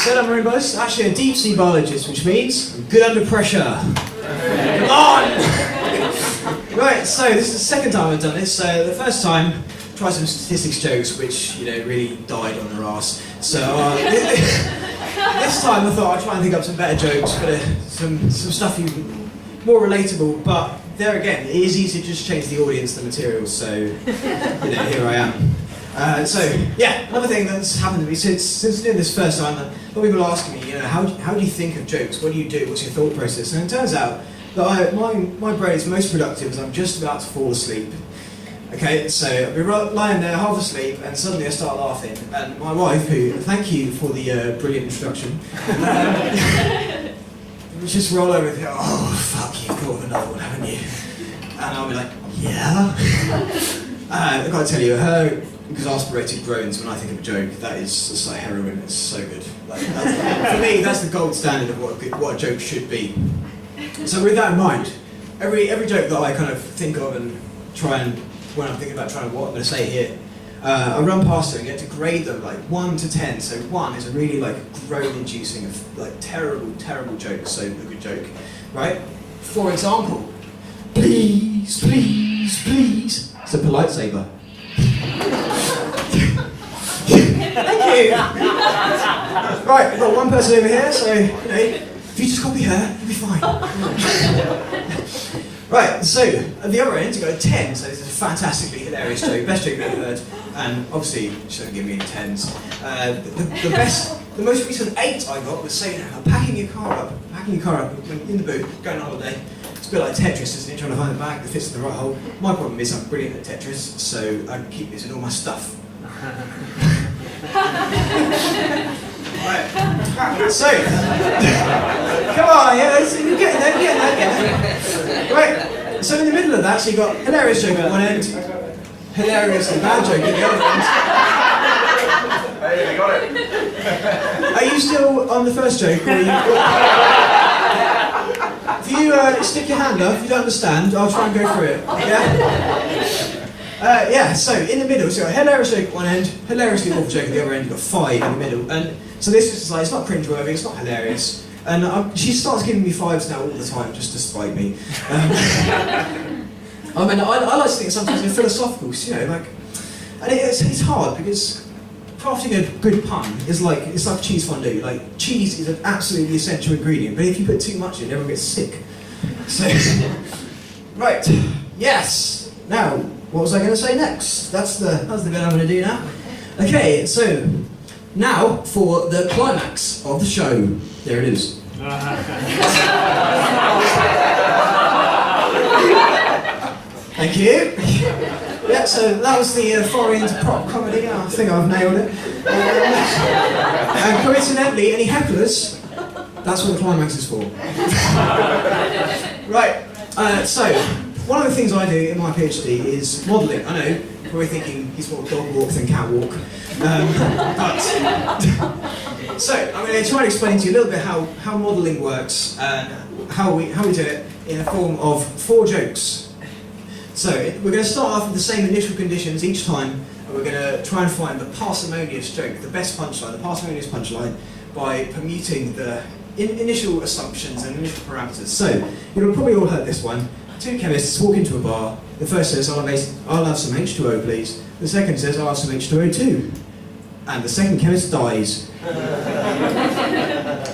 said, I'm Marine Biologist, actually a deep sea biologist, which means I'm good under pressure. Come on! Right, so this is the second time I've done this. So the first time, tried some statistics jokes, which, really died on their arse. So this time I thought I'd try and think up some better jokes, but some stuff more relatable, but there again, it is easy to just change the audience, the material, so, here I am. Another thing that's happened to me since doing this first time, a lot of people are asking me, how do you think of jokes? What do you do? What's your thought process? And it turns out that my brain is most productive as I'm just about to fall asleep. Okay, so I'll be lying there half asleep, and suddenly I start laughing, and my wife, who, thank you for the brilliant introduction, just roll over and go, oh fuck, you've thought of another one, haven't you? And I'll be like, yeah. I've got to tell you, her exasperated groans when I think of a joke, that is just like heroin, it's so good. For me, that's the gold standard of what a joke should be. So with that in mind, every joke that I kind of think of and try and, when I'm thinking about what I'm going to say here, I run past her and get to grade them like 1 to 10. So 1 is a really groan-inducing, terrible joke, so a good joke, right? For example, please, please, please. It's a polite saver. Thank you. Right, we've got one person over here, so if you just copy her, you'll be fine. Right, so at the other end, you've got a 10, so this is a fantastically hilarious joke, best joke I've ever heard, and obviously, she doesn't give me any 10s. The most recent 8 I got was saying, packing your car up in the boot, going on holiday. It's a bit like Tetris, isn't it? Trying to find the bag that fits in the right hole. My problem is I'm brilliant at Tetris, so I keep using all my stuff. Right. So, come on, you're getting there. Right, so in the middle of that, so you've got hilarious joke at one end, hilariously bad joke at the other end. Hey, I got it. Are you still on the first joke, or are you... If you stick your hand up, if you don't understand, I'll try and go through it, yeah? So in the middle, so you've got hilarious joke at one end, hilariously awful joke at the other end, you've got 5 in the middle, and so this is it's not cringeworthy, it's not hilarious, and she starts giving me 5s now all the time, just to spite me. I like to think sometimes they're philosophical, and it's hard, because crafting a good pun is it's like cheese fondue. Cheese is an absolutely essential ingredient, but if you put too much in, everyone gets sick. So, right, yes. Now, what was I going to say next? That's the bit I'm going to do now. Okay, so now for the climax of the show. There it is. Thank you. Yeah, so that was the foreign prop comedy. I think I've nailed it. And coincidentally, any hecklers, that's what the climax is for. Right, so one of the things I do in my PhD is modelling. I know, you're probably thinking he's more dog walk than cat walk. So I'm going to try and explain to you a little bit how modelling works and how we do it in the form of 4 jokes. So we're going to start off with the same initial conditions each time, and we're going to try and find the parsimonious joke, the best punchline, the parsimonious punchline, by permuting the initial assumptions and initial parameters. So you've probably all heard this one. 2 chemists walk into a bar. The first says, I'll have some H2O, please. The second says, I'll have some H2O too. And the second chemist dies.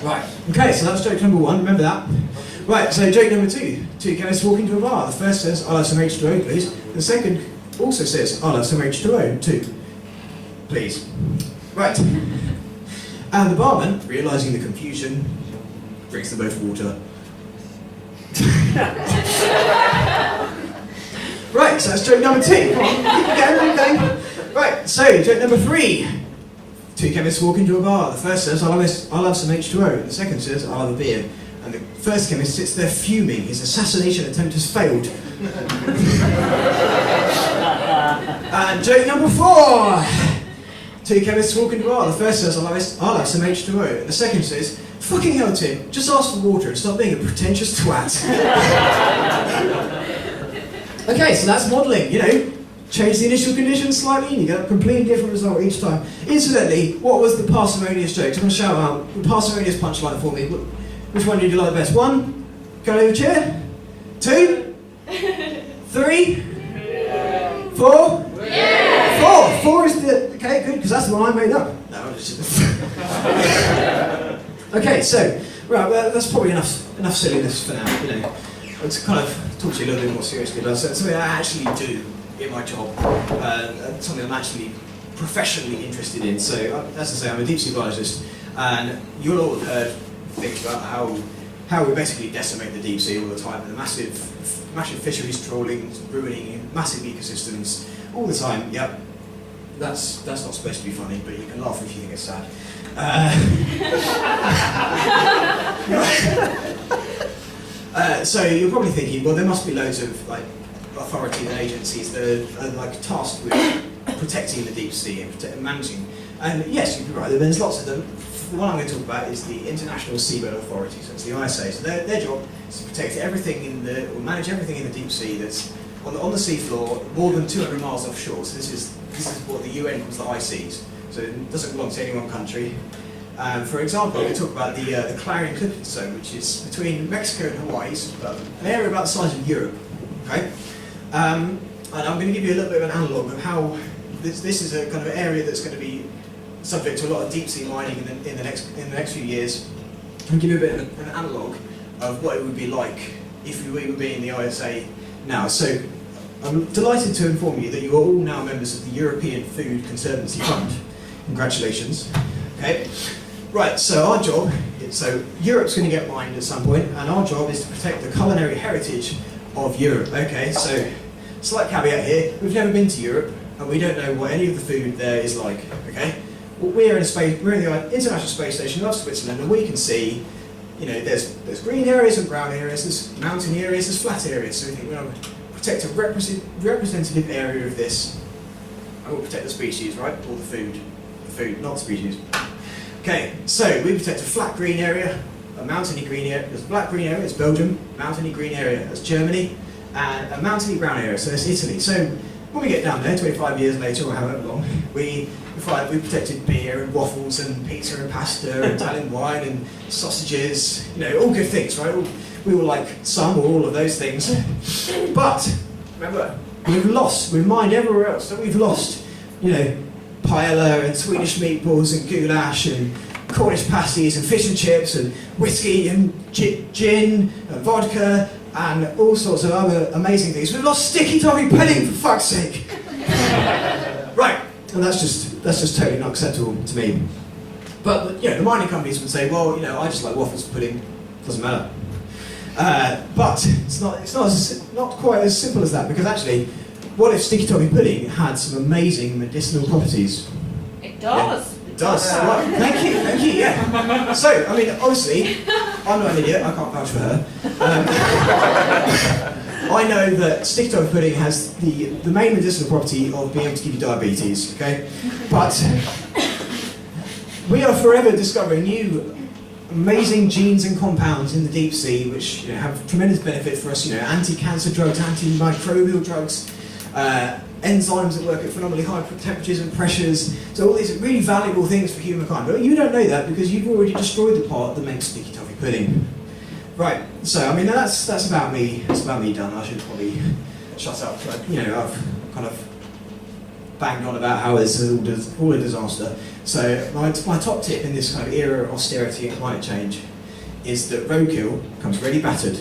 Right, okay, so that's joke number 1, remember that. Right, so joke number 2. 2 chemists walk into a bar. The first says, I'll have some H2O, please. The second also says, I'll have some H2O too, please. Right. And the barman, realising the confusion, drinks them both water. Right, so that's joke number 2. Come on, keep going. Right, so joke number 3. 2 chemists walk into a bar. The first says, I'll have some H2O. The second says, I'll have a beer. And the first chemist sits there fuming. His assassination attempt has failed. And joke number 4. 2 chemists walk into a bar. The first says, I'll have some H2O. And the second says, fucking hell, Tim, just ask for water and stop being a pretentious twat. Okay, so that's modelling, change the initial conditions slightly, and you get a completely different result each time. Incidentally, what was the parsimonious joke? Someone shout out the parsimonious punchline for me. Which one did you like the best? 1, go over chair. 2, 3, 4. Yeah. 4 is the okay, good, because that's the one I made up. No, I'm just okay, so right, well, that's probably enough silliness for now. You know, to kind of talk to you a little bit more seriously about something I actually do in my job, something I'm actually professionally interested in. So, as I say, I'm a deep sea biologist, and you'll all have heard things about how we basically decimate the deep sea all the time, and the massive fisheries trawling, ruining massive ecosystems all the time. Yep, that's not supposed to be funny, but you can laugh if you think it's sad. So you're probably thinking, well, there must be loads of like authorities and agencies that are like tasked with protecting the deep sea and managing. And yes, you'd be right. There's lots of them. The one I'm going to talk about is the International Seabed Authority, so it's the ISA. So their job is to protect everything or manage everything in the deep sea that's on the seafloor, more than 200 miles offshore. So this is what the UN calls the high seas. So it doesn't belong to any one country. For example, we talk about the Clarion Clipperton Zone, which is between Mexico and Hawaii, so an area about the size of Europe. Okay, and I'm going to give you a little bit of an analogue of how this is a kind of area that's going to be subject to a lot of deep sea mining in the next few years, and give you a bit of an analogue of what it would be like if we would be in the ISA now. So I'm delighted to inform you that you are all now members of the European Food Conservancy Fund. Congratulations. Okay. Right, so our job, Europe's going to get mined at some point, and our job is to protect the culinary heritage of Europe. Okay, so slight caveat here, we've never been to Europe, and we don't know what any of the food there is like, okay? Well, we're in the International Space Station of Switzerland, and we can see, you know, there's green areas and brown areas, there's mountain areas, there's flat areas, so we think we're going to protect a representative area of this, and we'll protect the species, right? Or the food, not the species. Okay, so we protect a flat green area, a mountainy green area. There's a black green area, it's Belgium. Mountainy green area, that's Germany. And a mountainy brown area, so that's Italy. So when we get down there, 25 years later, or however long, we protected beer and waffles and pizza and pasta and Italian wine and sausages, you know, all good things, right? We will like some or all of those things. But, remember, we've mined everywhere else, so we've lost, you know, paella and Swedish meatballs and goulash and Cornish pasties and fish and chips and whiskey and gin and vodka and all sorts of other amazing things. We've lost sticky toffee pudding, for fuck's sake! Right, and that's just totally not acceptable to me. But you know, the mining companies would say, well, you know, I just like waffles and pudding, doesn't matter. But it's not quite as simple as that, because actually, what if sticky toffee pudding had some amazing medicinal properties? It does. Yeah, it does. Right. Thank you, yeah. So, I mean, obviously, I'm not an idiot, I can't vouch for her. I know that sticky toffee pudding has the main medicinal property of being able to give you diabetes, okay? But we are forever discovering new amazing genes and compounds in the deep sea which, you know, have tremendous benefit for us, you know, anti-cancer drugs, antimicrobial drugs, enzymes that work at phenomenally high temperatures and pressures, so all these really valuable things for humankind. But you don't know that because you've already destroyed the part that makes sticky toffee pudding. Right, so I mean that's about me. That's about me done. I should probably shut up. But, you know, I've kind of banged on about how it's all a disaster. So my top tip in this kind of era of austerity and climate change is that roadkill comes ready battered.